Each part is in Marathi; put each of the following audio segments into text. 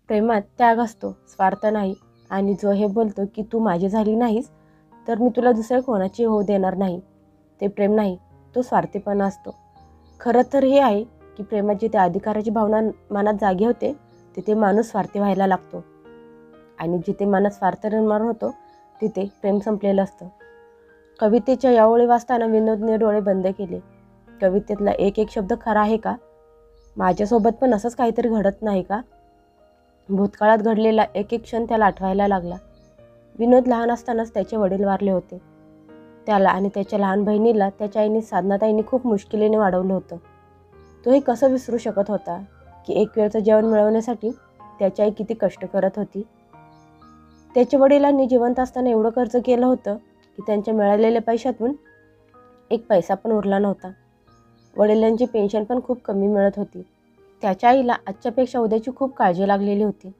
प्रेमात त्याग असतो, स्वार्थ नाही. आणि जो हे बोलतो की तू माझी झाली नाहीस तर मी तुला दुसऱ्या कोणाची होऊ देणार नाही, ते प्रेम नाही, तो स्वार्थीपणा असतो. खरं तर हे आहे की प्रेमात जिथे अधिकाराची भावना मनात जागी होते तिथे माणूस स्वार्थी व्हायला लागतो, आणि जिथे मनात स्वार्थ निर्माण होतो तिथे प्रेम संपलेलं असतं. कवितेच्या या ओळी वाचताना विनोदने डोळे बंद केले. कवितेतला एक एक शब्द खरा आहे का? माझ्यासोबत पण असंच काहीतरी घडत नाही का? भूतकाळात घडलेला एक एक क्षण त्याला आठवायला लागला. विनोद लहान असतानाच त्याचे वडील वारले होते. त्याला आणि त्याच्या लहान बहिणीला त्याच्या आईने साधनाताईंनी खूप मुश्किलीने वाढवलं होतं. तोही कसं विसरू शकत होता की एक वेळचं जेवण मिळवण्यासाठी त्याची आई किती कष्ट करत होती. त्याच्या वडिलांनी जिवंत असताना एवढं कर्ज केलं होतं की त्यांच्या मिळालेल्या पैशातून एक पैसा पण उरला नव्हता. वडिलांची पेन्शन पण खूप कमी मिळत होती. त्याच्या आईला आजच्यापेक्षा उद्याची खूप काळजी लागलेली होती.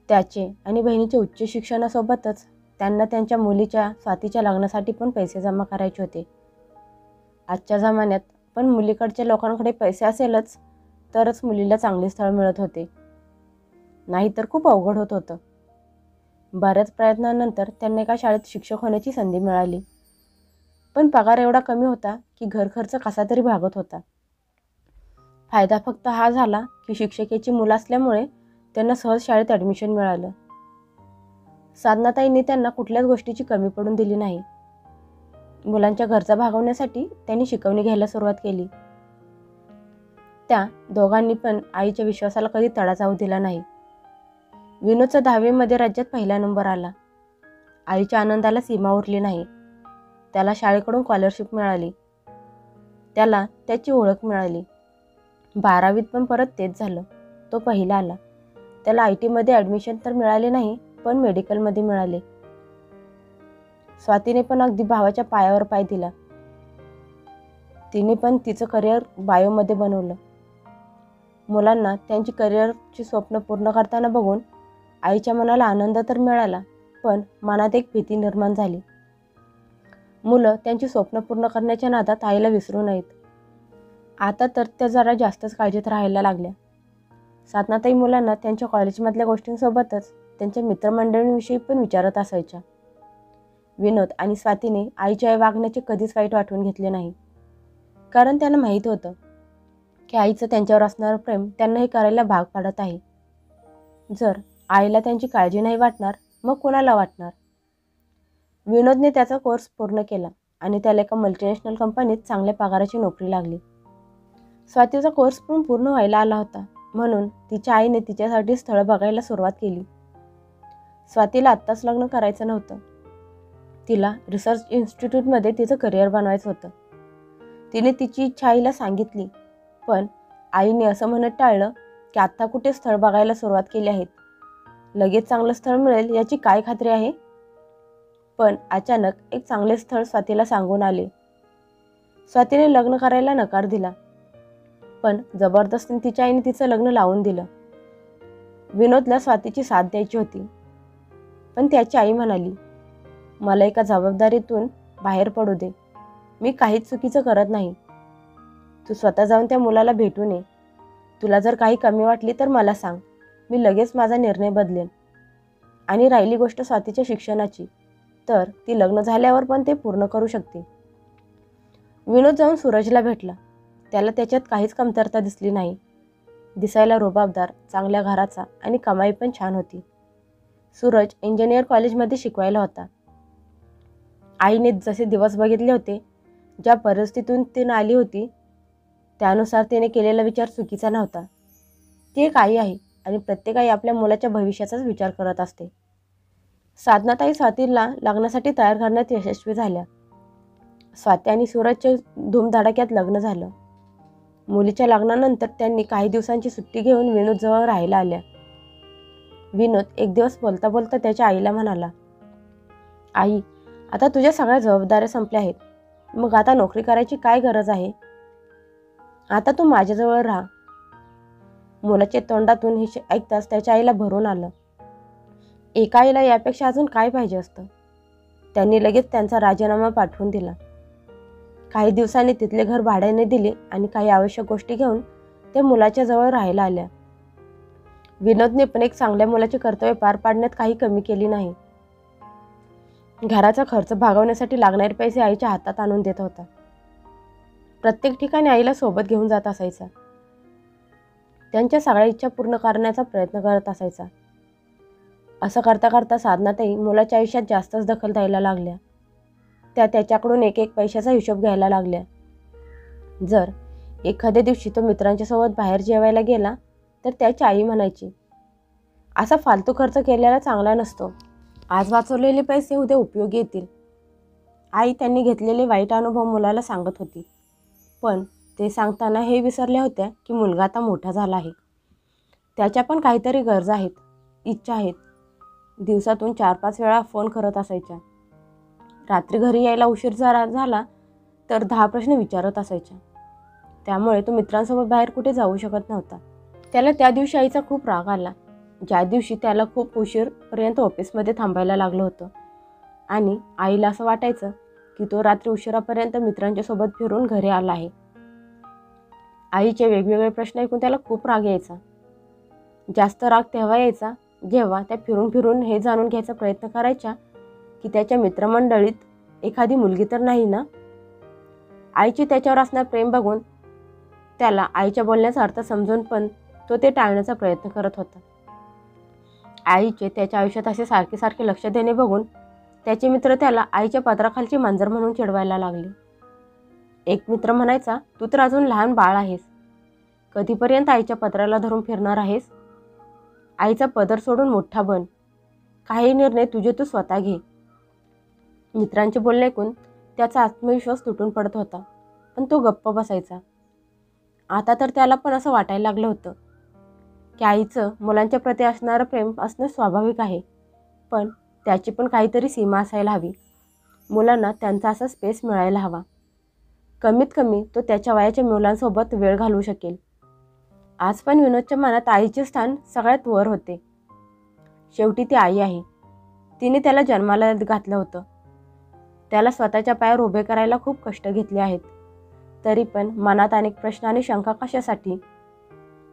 त्याचे आणि बहिणीच्या उच्च शिक्षणासोबतच त्यांना त्यांच्या मुलीच्या स्वातीच्या लग्नासाठी पण पैसे जमा करायचे होते. आजच्या जमान्यात पण मुलीकडच्या लोकांकडे पैसे असेलच तरच मुलीला चांगले स्थळ मिळत होते, नाहीतर खूप अवघड होत होतं. बऱ्याच प्रयत्नांनंतर त्यांना एका शाळेत शिक्षक होण्याची संधी मिळाली, पण पगार एवढा कमी होता की घर खर्च कसा तरी भागत होता. फायदा फक्त हा झाला की शिक्षकेची मुलं असल्यामुळे त्यांना सहज शाळेत ॲडमिशन मिळालं. साधनाताईंनी त्यांना कुठल्याच गोष्टीची कमी पडून दिली नाही. मुलांच्या गरजा भागवण्यासाठी त्यांनी शिकवणी घ्यायला सुरुवात केली. त्या दोघांनी पण आईच्या विश्वासाला कधी तडा जाऊ दिला नाही. विनोदचा 10वी राज्यात पहिला नंबर आला. आईच्या आनंदाला सीमा उरली नाही. त्याला शाळेकडून स्कॉलरशिप मिळाली. त्याला त्याची ओळख मिळाली. 12वीत पण परत तेच झालं. तो पहिला आला. त्याला IT मध्ये ॲडमिशन तर मिळाले नाही, पण मेडिकलमध्ये मिळाले. स्वातीने पण अगदी भावाच्या पायावर पाय दिला. तिने पण तिचं करिअर बायोमध्ये बनवलं. मुलांना त्यांची करिअरची स्वप्न पूर्ण करताना बघून आईच्या मनाला आनंद तर मिळाला, पण मनात एक भीती निर्माण झाली. मुलं त्यांची स्वप्न पूर्ण करण्याच्या नादात आईला विसरू नयेत. आता तर त्या जरा जास्तच काळजीत राहायला लागल्या. साधनाताई मुलांना त्यांच्या कॉलेजमधल्या गोष्टींसोबतच त्यांच्या मित्रमंडळींविषयी पण विचारत असायच्या. विनोद आणि स्वातीने आईच्या या वागण्याचे कधीच वाईट वाटून घेतले नाही, कारण त्यांना माहीत होतं की आईचं त्यांच्यावर असणारं प्रेम त्यांना हे करायला भाग पाडत आहे. जर आईला त्यांची काळजी नाही वाटणार मग कोणाला वाटणार? विनोदने त्याचा कोर्स पूर्ण केला आणि त्याला एका मल्टीनॅशनल कंपनीत चांगल्या पगाराची नोकरी लागली. स्वातीचा कोर्स पण पूर्ण व्हायला आला होता, म्हणून तिच्या आईने तिच्यासाठी स्थळ बघायला सुरुवात केली. स्वातीला आत्ताच लग्न करायचं नव्हतं. तिला रिसर्च इन्स्टिट्यूटमध्ये तिचं करिअर बनवायचं होतं. तिने तिची इच्छा आईला सांगितली, पण आईने असं म्हणत टाळलं की आत्ता कुठे स्थळ बघायला सुरुवात केली आहेत, लगेच चांगलं स्थळ मिळेल याची काय खात्री आहे? पण अचानक एक चांगले स्थळ स्वातीला सांगून आले. स्वातीने लग्न करायला नकार दिला, पण जबरदस्तीने तिच्या आईने तिचं लग्न लावून दिलं. विनोदला स्वातीची साथ द्यायची होती, पण त्याची आई म्हणाली, मला एका जबाबदारीतून बाहेर पडू दे. मी काहीच चुकीचं करत नाही. तू स्वतः जाऊन त्या मुलाला भेटून ये. तुला जर काही कमी वाटली तर मला सांग, मी लगेच माझा निर्णय बदलेन. आणि राहिली गोष्ट स्वातीच्या शिक्षणाची, तर ती लग्न झाल्यावर पण ते पूर्ण करू शकते. विनोद जाऊन सूरजला भेटला. त्याला त्याच्यात काहीच कमतरता दिसली नाही. दिसायला रुबाबदार, चांगल्या घराचा आणि कमाई पण छान होती. सूरज इंजिनियर कॉलेजमध्ये शिकवायला होता. आईने जसे दिवस बघितले होते, ज्या परिस्थितीतून तिने आली होती, त्यानुसार तिने केलेला विचार चुकीचा नव्हता. ती एक आई आहे आणि प्रत्येक आई आपल्या मुलाच्या भविष्याचाच विचार करत असते. साधनाताई स्वातीला लग्नासाठी तयार करण्यात यशस्वी झाल्या. स्वाती आणि सूरजचे धूमधडाक्यात लग्न झालं. मुलीच्या लग्नानंतर त्यांनी काही दिवसांची सुट्टी घेऊन विनोदजवळ राहायला आल्या. विनोद एक दिवस बोलता बोलता त्याच्या आईला म्हणाला, आई, आता तुझ्या सगळ्या जबाबदाऱ्या संपल्या आहेत. मग आता नोकरी करायची काय गरज आहे? आता तू माझ्याजवळ राहा. मुलाच्या तोंडातून हे ऐकताच त्याच्या आईला भरून आलं. एका आईला यापेक्षा अजून काय पाहिजे असतं? त्यांनी लगेच त्यांचा राजीनामा पाठवून दिला. काही दिवसांनी तिथले घर भाड्याने दिले आणि काही आवश्यक गोष्टी घेऊन त्या मुलाच्या जवळ राहायला आल्या. विनोदने पण एक चांगल्या मुलाचे कर्तव्य पार पाडण्यात काही कमी केली नाही. घराचा खर्च भागवण्यासाठी लागणारे पैसे आईच्या हातात आणून देत होता. प्रत्येक ठिकाणी आईला सोबत घेऊन जात असायचा. त्यांच्या सगळ्या इच्छा पूर्ण करण्याचा प्रयत्न करत असायचा. असं करता करता साधनाताई मुलाच्या आयुष्यात जास्तच दखल द्यायला लागल्या. त्या त्याच्याकडून एक एक पैशाचा हिशोब घ्यायला लागल्या. जर एखाद्या दिवशी तो मित्रांच्या सोबत बाहेर जेवायला गेला तर त्याची आई म्हणायची, असा फालतू खर्च केलेला चांगला नसतो. आज वाचवलेले पैसे उद्या उपयोगी येतील. आई त्यांनी घेतलेले वाईट अनुभव मुलाला सांगत होती. पण ते सांगताना हे विसरल्या होत्या की मुलगा आता मोठा झाला आहे. त्याच्या पण काहीतरी गरजा आहेत, इच्छा आहेत. दिवसातून 4-5 वेळा फोन करत असायच्या. रात्री घरी यायला उशीर झाला तर 10 प्रश्न विचारत असायच्या. त्यामुळे तो मित्रांसोबत बाहेर कुठे जाऊ शकत नव्हता. त्याला त्या दिवशी आईचा खूप राग आला. ज्या दिवशी त्याला खूप उशीरपर्यंत ऑफिसमध्ये थांबायला लागलं होतं आणि आईला असं वाटायचं की तो रात्री उशिरापर्यंत मित्रांच्या सोबत फिरून घरी आला आहे. आईचे वेगवेगळे प्रश्न ऐकून त्याला खूप राग यायचा. जास्त राग तेव्हा यायचा जेव्हा त्या फिरून फिरून हे जाणून घ्यायचा प्रयत्न करायच्या की त्याच्या मित्रमंडळीत एखादी मुलगी तर नाही ना. आईचे त्याच्यावर असणार प्रेम बघून त्याला आईच्या बोलण्याचा अर्थ समजून पण तो ते टाळण्याचा प्रयत्न करत होता. आईचे त्याच्या आयुष्यात असे सारखे सारखे लक्ष देणे बघून त्याचे मित्र त्याला आईच्या पदराखालची मांजर म्हणून चिडवायला लागले. एक मित्र म्हणायचा, तू तर अजून लहान बाळ आहेस, कधीपर्यंत आईच्या पदराला धरून फिरणार आहेस? आईचा पदर सोडून मोठा बन, काही निर्णय तुझे तू स्वतः घे. मित्रांचे बोलणे ऐकून त्याचा आत्मविश्वास तुटून पडत होता, पण तो गप्प बसायचा. आता तर त्याला पण असं वाटायला लागलं होतं की आईचं मुलांच्या प्रती असणारं प्रेम असणं स्वाभाविक आहे, पण त्याची पण काहीतरी सीमा असायला हवी. मुलांना त्यांचा असा स्पेस मिळायला हवा. कमीत कमी तो त्याच्या वयाच्या मुलांसोबत वेळ घालवू शकेल. आज पण विनोदच्या मनात आईचे स्थान सगळ्यात वर होते. शेवटी ती आई आहे. तिने त्याला जन्माला घातलं होतं. त्याला स्वतःच्या पायावर उभे करायला खूप कष्ट घेतले आहेत. तरी पण मनात अनेक प्रश्न आणि शंका कशासाठी?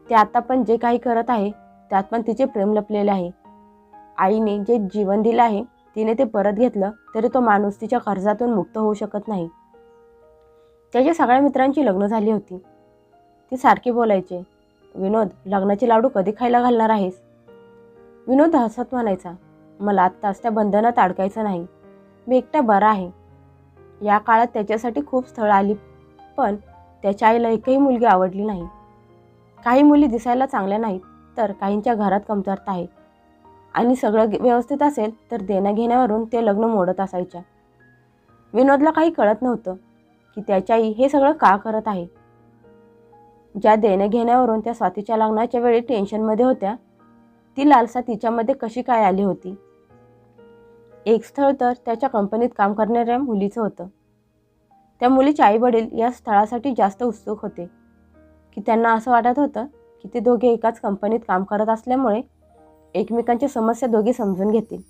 ते आता पण जे काही करत आहे त्यात पण तिचे प्रेम लपलेले आहे. आईने जे जीवन दिलं आहे तिने ते परत घेतलं तरी तो माणूस तिच्या कर्जातून मुक्त होऊ शकत नाही. त्याच्या सगळ्या मित्रांची लग्न झाली होती. ती सारखी बोलायचे, विनोद लग्नाचे लाडू कधी खायला घालणार आहेस? विनोद हसत म्हणायचा, मला आत्ताच त्या बंधनात अडकायचं नाही, मी एकटा बरा आहे. या काळात त्याच्यासाठी खूप स्थळं आली पण त्याच्या आईला एकही मुलगी आवडली नाही. काही मुली दिसायला चांगल्या नाहीत तर काहींच्या घरात कमतरता आहे आणि सगळं व्यवस्थित असेल तर देण्याघेण्यावरून ते लग्न मोडत असायच्या. विनोदला काही कळत नव्हतं की त्याची आई हे सगळं का करत आहे. ज्या देण्याघेण्यावरून त्या स्वातीच्या लग्नाच्या वेळी टेन्शनमध्ये होत्या ती लालसा तिच्यामध्ये कशी काय आली होती. एक स्थळ तर त्याच्या कंपनीत काम करणाऱ्या मुलीचं होतं. त्या मुलीचे आई वडील या स्थळासाठी जास्त उत्सुक होते की त्यांना असं वाटत होतं की ते दोघे एकाच कंपनीत काम करत असल्यामुळे एकमेकांच्या समस्या दोघे समजून घेतील.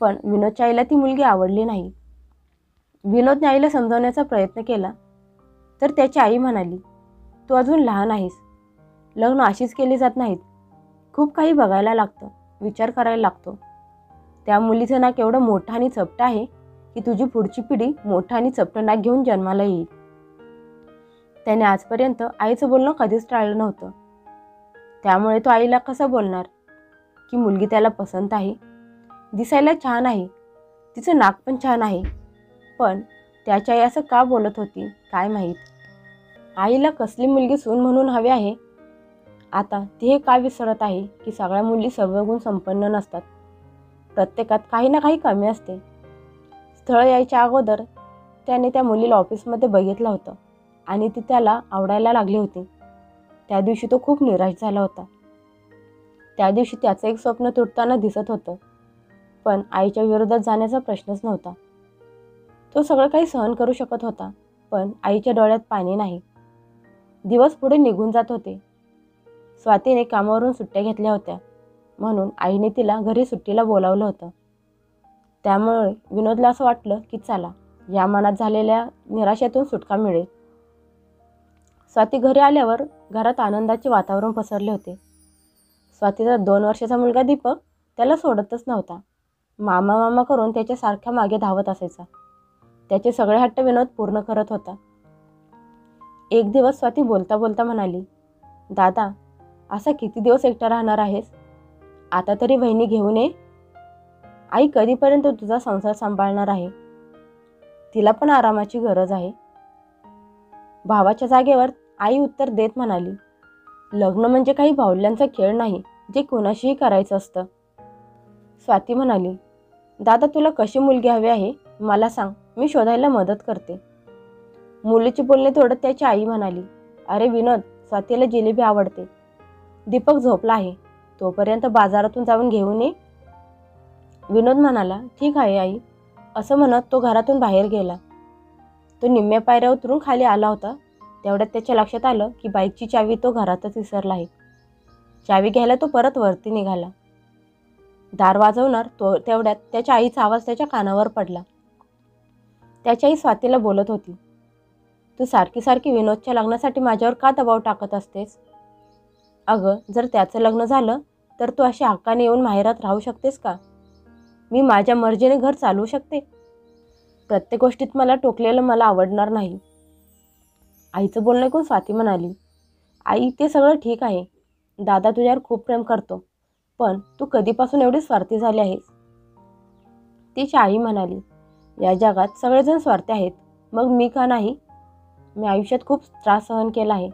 पण विनोदच्या आईला ती मुलगी आवडली नाही. विनोदने आईला समजावण्याचा प्रयत्न केला तर त्याची आई म्हणाली, तू अजून लहान आहेस, लग्न अशीच केली जात नाहीत, खूप काही बघायला लागतं, विचार करायला लागतो. त्या मुलीचं नाक एवढं मोठं आणि चपटं आहे की तुझी पुढची पिढी मोठं आणि चपटं नाक घेऊन जन्माला येईल. त्याने आजपर्यंत आईचं बोलणं कधीच टाळलं नव्हतं. त्यामुळे तो आईला कसं बोलणार की मुलगी त्याला पसंत आहे, दिसायला छान आहे, तिचं नाक पण छान आहे. पण त्याची आई असं का बोलत होती काय माहीत. आईला कसली मुलगी सून म्हणून हवी आहे. आता ती हे का विसरत आहे की सगळ्या मुली सर्वगुण संपन्न नसतात, प्रत्येकात काही ना काही कमी असते. स्थळ यायच्या अगोदर त्याने त्या मुलीला ऑफिसमध्ये बघितलं होतं आणि ती त्याला आवडायला लागली होती. त्या दिवशी तो खूप निराश झाला होता. त्या दिवशी त्याचं एक स्वप्न तुटताना दिसत होतं, पण आईच्या विरोधात जाण्याचा प्रश्नच नव्हता. तो सगळं काही सहन करू शकत होता, पण आईच्या डोळ्यात पाणी नाही. दिवस पुढे निघून जात होते. स्वातीने कामावरून सुट्ट्या घेतल्या होत्या म्हणून आईने तिला घरी सुट्टीला बोलावलं होतं. त्यामुळे विनोदला असं वाटलं की चला या मनात झालेल्या निराशेतून सुटका मिळेल. स्वाती घरी आल्यावर घरात आनंदाचे वातावरण पसरले होते. स्वातीचा 2 वर्षाचा मुलगा दीपक त्याला सोडतच नव्हता. मामा मामा करून त्याच्या सारख्या मागे धावत असायचा. त्याचे सगळे हट्ट विनोद पूर्ण करत होता. एक दिवस स्वाती बोलता बोलता म्हणाली, दादा, असा किती दिवस एकटा राहणार आहेस? आता तरी वहिनी घेऊन ये. आई कधीपर्यंत तुझा संसार सांभाळणार आहे? तिला पण आरामाची गरज आहे. भावाच्या जागेवर आई उत्तर देत म्हणाली, लग्न म्हणजे काही बाहुल्यांचा खेळ नाही जे कोणाशीही करायचं असतं. स्वाती म्हणाली, दादा, तुला कशी मुलगी हवी आहे मला सांग, मी शोधायला मदत करते. मुलीचे बोलणे तोडत त्याची आई म्हणाली, अरे विनोद, स्वातीला जिलेबी आवडते. दीपक झोपला आहे, तोपर्यंत बाजारातून जाऊन घेऊन ये. विनोद म्हणाला, ठीक आहे आई. असं म्हणत तो घरातून बाहेर गेला. तो निम्म्या पायऱ्या उतरून खाली आला होता. तेवढ्यात त्याच्या लक्षात आलं की बाईकची चावी तो घरातच विसरला आहे. चावी घ्यायला तो परत वरती निघाला. दार वाजवणार तो तेवढ्यात त्याच्या आईचा आवाज त्याच्या कानावर पडला. त्याची आई स्वातीला बोलत होती, तू सारखी सारखी विनोदच्या लग्नासाठी माझ्यावर का दबाव टाकत असतेस? अगं, जर त्याचं लग्न झालं तर तू अशी हक्काने येऊन माहेरात राहू शकतेस का? मी माझ्या मर्जीने घर चालवू शकते. प्रत्येक गोष्टीत मला टोकलेलं मला आवडणार नाही. आईचं बोलणं ऐकून स्वाती म्हणाली, आई, ते सगळं ठीक आहे. दादा तुझ्यावर खूप प्रेम करतो, पण तू कधीपासून एवढी स्वार्थी झाली आहेस? तिची आई म्हणाली, या जगात सगळेजण स्वार्थी आहेत, मग मी का नाही? मी आयुष्यात खूप त्रास सहन केला आहे.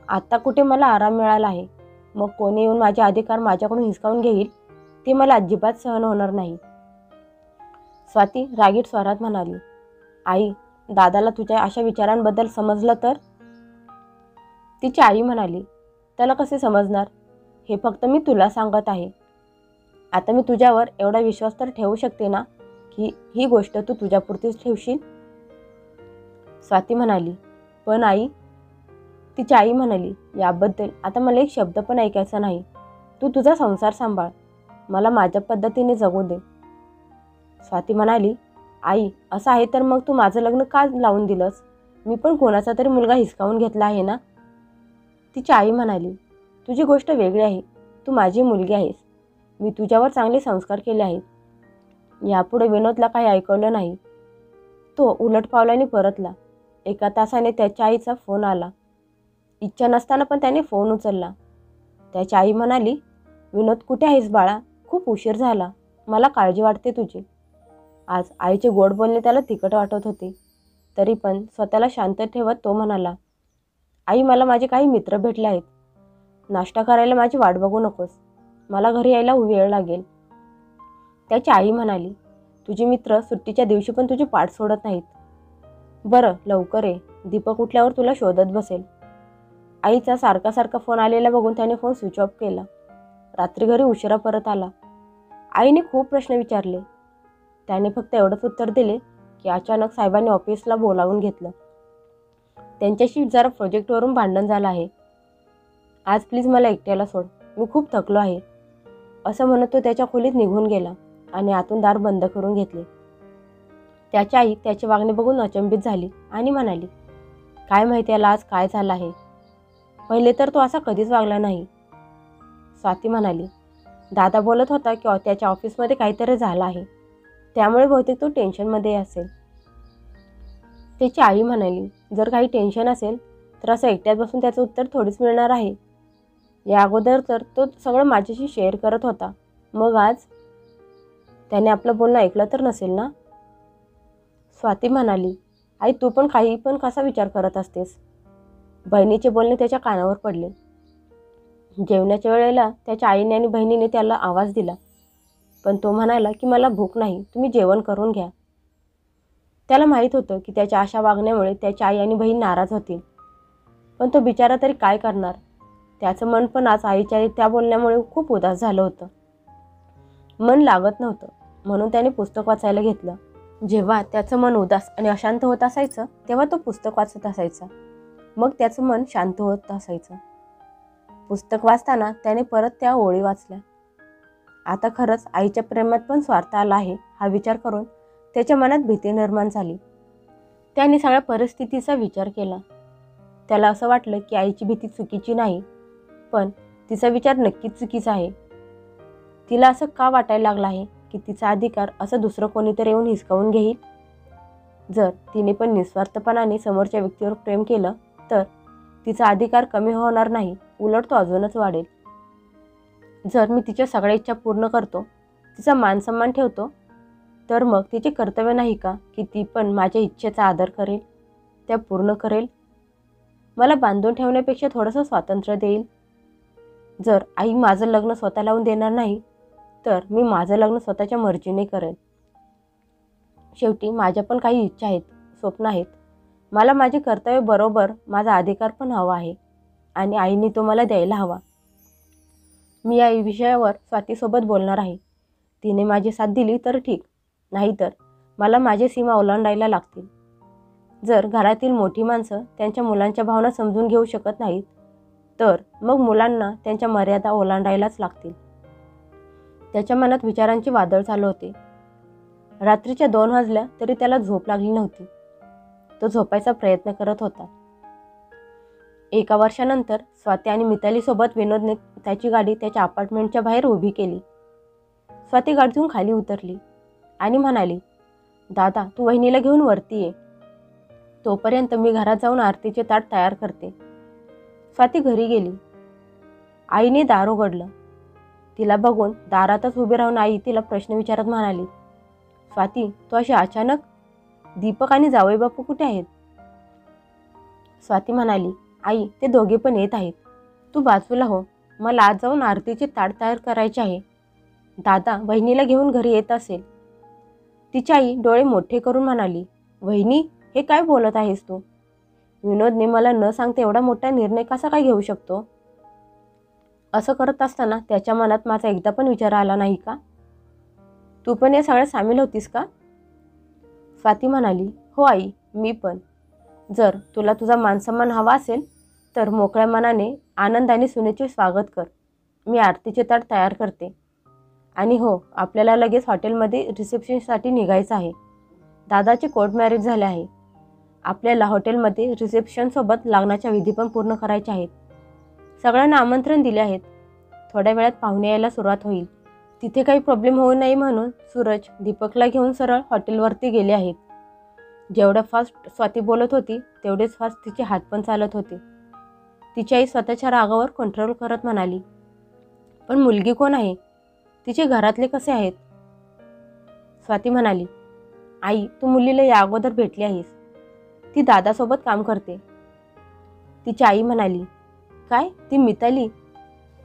आत्ता कुठे मला आराम मिळाला आहे. मग कोणी येऊन माझे अधिकार माझ्याकडून हिसकावून घेईल ते मला अजिबात सहन होणार नाही. स्वाती रागीट स्वरात म्हणाली, आई, दादाला तुझ्या अशा विचारांबद्दल समजलं तर? तिची आई म्हणाली, त्याला कसे समजणार? हे फक्त मी तुला सांगत आहे. आता मी तुझ्यावर एवढा विश्वास तर ठेवू शकते ना की ही गोष्ट तू तुझ्यापुरतीच ठेवशील? स्वाती म्हणाली, पण आई. तिची आई म्हणाली, याबद्दल आता मला एक शब्द पण ऐकायचा नाही. तू तुझा संसार सांभाळ, मला माझ्या पद्धतीने जगू दे. स्वाती म्हणाली, आई, असं आहे तर मग तू माझं लग्न का लावून दिलंस? मी पण कोणाचा तरी मुलगा हिसकावून घेतला आहे ना? तिची आई म्हणाली, तुझी गोष्ट वेगळी आहे. तू माझी मुलगी आहेस. मी तुझ्यावर चांगले संस्कार केले आहेत. यापुढे विनोदला काही ऐकवलं नाही. तो उलट पावलाने परतला. 1 तासाने त्याच्या आईचा फोन आला. इच्छा नसताना पण त्याने फोन उचलला. त्याची आई म्हणाली, विनोद, कुठे आहेस बाळा? खूप उशीर झाला. मला काळजी वाटते तुझी. आज आईचे गोड बोलणे त्याला तिखट वाटत होते. तरी पण स्वतःला शांत ठेवत तो म्हणाला, आई, मला माझे काही मित्र भेटले आहेत. नाश्ता करायला माझी वाट बघू नकोस. मला घरी यायला वेळ लागेल. त्याची आई म्हणाली, तुझे मित्र सुट्टीच्या दिवशी पण तुझी पाठ सोडत नाहीत. बरं, लवकर ये. दीपक उठल्यावर तुला शोधत बसेल. आईचा सारखा सारखा फोन आलेला बघून त्याने फोन स्विच ऑफ केला. रात्री घरी उशिरा परत आला. आईने खूप प्रश्न विचारले. त्याने फक्त एवढंच उत्तर दिले की अचानक साहेबांनी ऑफिसला बोलावून घेतलं. त्यांच्याशी जरा प्रोजेक्टवरून भांडण झालं आहे. आज प्लीज मला एकट्याला सोड, मी खूप थकलो आहे. असं म्हणत तो त्याच्या खोलीत निघून गेला आणि आतून दार बंद करून घेतले. त्याची आई त्याची वागणे बघून अचंबित झाली आणि म्हणाली, काय माहिती याला आज काय झालं आहे? पहिले तर तो असा कधीच वागला नाही. स्वाती म्हणाली, दादा बोलत होता की त्याच्या ऑफिसमध्ये काहीतरी झालं आहे, त्यामुळे बहुतेक तो टेन्शनमध्ये असेल. त्याची आई म्हणाली, जर काही टेन्शन असेल तर असं एकट्यात बसून त्याचं उत्तर थोडीच मिळणार आहे. या अगोदर तर तो सगळं माझ्याशी शेअर करत होता, मग आज त्याने आपलं बोलणं ऐकलं तर नसेल ना? स्वाती म्हणाली, आई, तू पण काही पण कसा विचार करत असतेस? बहिणीचे बोलणे त्याच्या कानावर पडले. जेवणाच्या वेळेला त्याच्या आईने आणि बहिणीने त्याला आवाज दिला, पण तो म्हणाला की मला भूक नाही, तुम्ही जेवण करून घ्या. त्याला माहीत होतं की त्याच्या अशा वागण्यामुळे त्याची आई आणि बहीण नाराज होतील, पण तो बिचारा तरी काय करणार? त्याचं मन पण आज आईच्या त्या बोलण्यामुळे खूप उदास झालं होतं. मन लागत नव्हतं, म्हणून त्याने पुस्तक वाचायला घेतलं. जेव्हा त्याचं मन उदास आणि अशांत होत असायचं तेव्हा तो पुस्तक वाचत असायचा. मग त्याचं मन शांत होत असायचं. पुस्तक वाचताना त्याने परत त्या ओळी वाचल्या. आता खरंच आईच्या प्रेमात पण स्वार्थ आला आहे हा विचार करून त्याच्या मनात भीती निर्माण झाली. त्याने सगळ्या परिस्थितीचा विचार केला. त्याला असं वाटलं की आईची भीती चुकीची नाही, पण तिचा विचार नक्कीच चुकीचा आहे. तिला असं का वाटायला लागलं आहे की तिचा अधिकार असं दुसरं कोणीतरी येऊन हिसकावून घेईल? जर तिने पण निस्वार्थपणाने समोरच्या व्यक्तीवर प्रेम केलं तर तिचा अधिकार कमी होणार नाही, उलट तो अजूनच वाढेल. जर मी तिच्या सगळ्या इच्छा पूर्ण करतो, तिचा मानसन्मान ठेवतो, तर मग तिचे कर्तव्य नाही का की ती पण माझ्या इच्छेचा आदर करेल, त्या पूर्ण करेल, मला बांधून ठेवण्यापेक्षा थोडंसं स्वातंत्र्य देईल. जर आई माझं लग्न स्वतः लावून देणार नाही तर मी माझं लग्न स्वतःच्या मर्जीने करेन. शेवटी माझ्या पण काही इच्छा आहेत, स्वप्न आहेत. मला माझे कर्तव्य बरोबर माझा अधिकार पण हवा आहे आणि आईने तो मला द्यायला हवा. मी या विषयावर स्वातीसोबत बोलणार आहे. तिने माझी साथ दिली तर ठीक, नाहीतर मला माझी सीमा ओलांडायला लागतील. जर घरातील मोठी माणसं त्यांच्या मुलांच्या भावना समजून घेऊ शकत नाहीत तर मग मुलांना त्यांच्या मर्यादा ओलांडायलाच लागतील. त्याच्या मनात विचारांचे वादळ चालू होते. रात्रीच्या 2 वाजल्या तरी त्याला झोप लागली नव्हती. तो झोपायचा प्रयत्न करत होता. 1 वर्षानंतर स्वाती आणि मितालीसोबत विनोदने त्याची गाडी त्याच्या अपार्टमेंटच्या बाहेर उभी केली. स्वाती गाडीतून खाली उतरली आणि म्हणाली, दादा तू वहिनीला घेऊन वरती ये, तोपर्यंत मी घरात जाऊन आरतीचे ताट तयार करते. स्वाती घरी गेली. आईने दार उघडलं. तिला बघून दारातच उभी राहून आई तिला प्रश्न विचारत म्हणाली, स्वाती तू अशी अचानक? दीपक आणि जावई बापू कुठे आहेत? स्वाती म्हणाली, आई ते दोघे पण येत आहेत, तू बाजूला हो, मला आज जाऊन आरतीचे ताट तयार करायचे आहे. दादा वहिनीला घेऊन घरी येत असेल. तिची आई डोळे मोठे करून म्हणाली, वहिनी हे काय बोलत आहेस तू? विनोदने मला न सांगता एवढा मोठा निर्णय कसा काय घेऊ शकतो? असं करत असताना त्याच्या मनात माझा एकदा पण विचार आला नाही का? तू पण या सगळ्यात सामील होतीस का? स्वाती म्हणाली, हो आई, मी पण. जर तुला तुझा मानसन्मान हवा असेल तर मोकळ्या मनाने आनंदाने सुनेचे स्वागत कर. मी आरतीचे ताट तयार करते. आणि हो, आपल्याला लगेच हॉटेलमध्ये रिसेप्शनसाठी निघायचं आहे. दादाचे कोर्ट मॅरेज झाले आहे. आपल्याला हॉटेलमध्ये रिसेप्शनसोबत लग्नाच्या विधी पण पूर्ण करायच्या आहेत. सगळ्यांना आमंत्रण दिले आहेत. थोड्या वेळात पाहुणे यायला सुरुवात होईल. तिथे काही प्रॉब्लेम होऊ नये म्हणून सूरज दीपकला घेऊन सरळ हॉटेलवरती गेले आहेत. जेवढं फास्ट स्वाती बोलत होती तेवढेच फास्ट तिचे हात पण चालत होते. तिची आई स्वतःच्या रागावर कंट्रोल करत म्हणाली, पण मुलगी कोण आहे? तिचे घरातले कसे आहेत? स्वाती म्हणाली, आई तू मुलीला या अगोदर भेटली आहेस. ती दादासोबत काम करते. तिची आई म्हणाली, काय ती मिताली?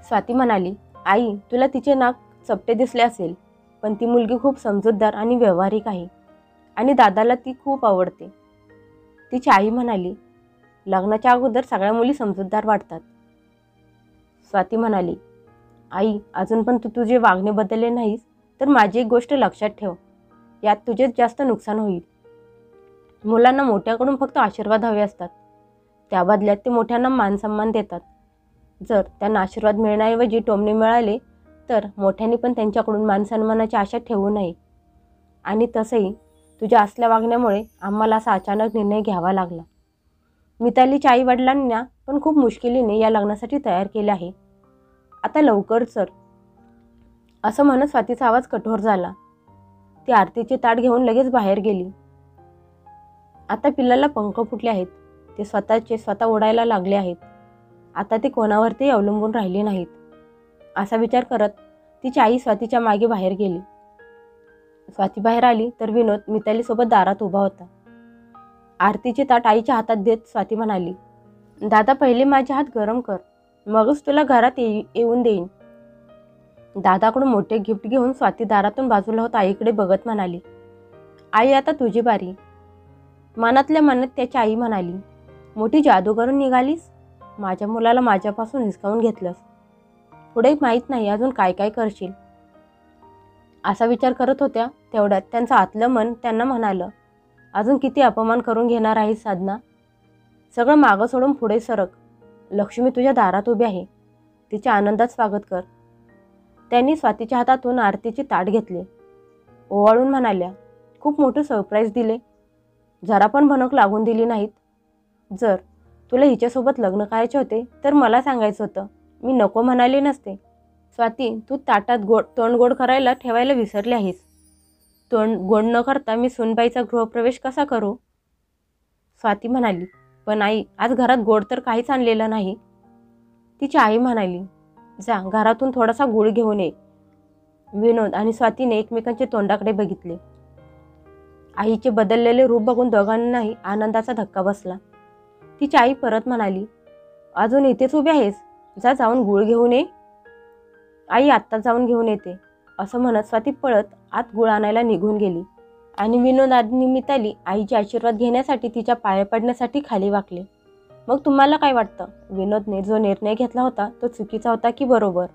स्वाती म्हणाली, आई तुला तिचे नाक चपटे दिसले असेल, पण ती मुलगी खूप समजूतदार आणि व्यावहारिक आहे आणि दादाला ती खूप आवडते. तिची आई म्हणाली, लग्नाच्या अगोदर सगळ्या मुली समजूतदार वाटतात. स्वाती म्हणाली, आई अजून पण तू तुझे वागणे बदलले नाहीस तर माझी एक गोष्ट लक्षात ठेव, यात तुझेच जास्त नुकसान होईल. मुलांना मोठ्याकडून फक्त आशीर्वाद हवे असतात, त्या बदल्यात ते मोठ्यांना मानसन्मान देतात. जर त्यांना आशीर्वाद मिळण्याऐवजी टोमणे मिळाले तर मोठ्यांनी पण त्यांच्याकडून मानसन्मानाची आशा ठेवू नये. आणि तसंही तुझ्या असल्या वागण्यामुळे आम्हाला असा अचानक निर्णय घ्यावा लागला. मितालीच्या आई वडिलांना पण खूप मुश्किलीने या लग्नासाठी तयार केले आहे. आता लवकर सर. असं म्हणत स्वातीचा आवाज कठोर झाला. ती आरतीचे ताट घेऊन लगेच बाहेर गेली. आता पिल्लाला पंख फुटले आहेत. ते स्वतःचे स्वतः उडायला लागले आहेत. आता ते कोणावरती अवलंबून राहिले नाहीत. असा विचार करत तिची आई स्वातीच्या मागे बाहेर गेली. स्वाती बाहेर आली तर विनोद मितालीसोबत दारात उभा होता. आरतीचे ताट आईच्या हातात देत स्वाती म्हणाली, दादा पहिले माझे हात गरम कर, मगच तुला घरात येऊन देईन. दादाकडून मोठे गिफ्ट घेऊन स्वाती दारातून बाजूला होत आईकडे बघत म्हणाली, आई आता तुझी बारी. मनातल्या मनात त्याची आई म्हणाली, मोठी जादू करून निघालीस, माझ्या मुलाला माझ्यापासून हिसकावून घेतलंस. पुढे माहीत नाही अजून काय काय करशील. असा विचार करत होत्या तेवढ्यात त्यांचं आतलं मन त्यांना म्हणालं, अजून किती अपमान करून घेणार आहे साधना. सगळं मागं सोडून पुढे सरक. लक्ष्मी तुझ्या दारात उभी आहे, तिच्या आनंदात स्वागत कर. त्यांनी स्वातीच्या हातातून आरतीचे ताट घेतले. ओवाळून म्हणाल्या, खूप मोठं सरप्राईज दिले, जरा पण भनक लागून दिली नाहीत. जर तुला हिच्यासोबत लग्न करायचे होते तर मला सांगायचं होतं, मी नको म्हणाले नसते. स्वाती, तू ताटात तोंड गोड करायला ठेवायला विसरली आहेस. तोंड गोड न करता मी सुनबाईचा गृहप्रवेश कसा करू? स्वाती म्हणाली, पण आई, आज घरात गोड तर काहीच आणलेलं नाही. तिची आई म्हणाली, जा घरातून थोडासा गूळ घेऊन ये. विनोद आणि स्वातीने एकमेकांच्या तोंडाकडे बघितले. आईचे बदललेले रूप बघून दोघांनाही आनंदाचा धक्का बसला. तिची आई परत म्हणाली, अजून इथेच उभी आहेस? जा जाऊन गूळ घेऊन ये. आई आत्ताच जाऊन घेऊन येते, असं म्हणत स्वाती पळत आत गूळ आणायला निघून गेली आणि विनोद आणि मिताली आईचे आशीर्वाद घेण्यासाठी तिच्या पाया पडण्यासाठी खाली वाकले. मग तुम्हाला काय वाटतं? विनोदने जो निर्णय घेतला होता तो चुकीचा होता की बरोबर?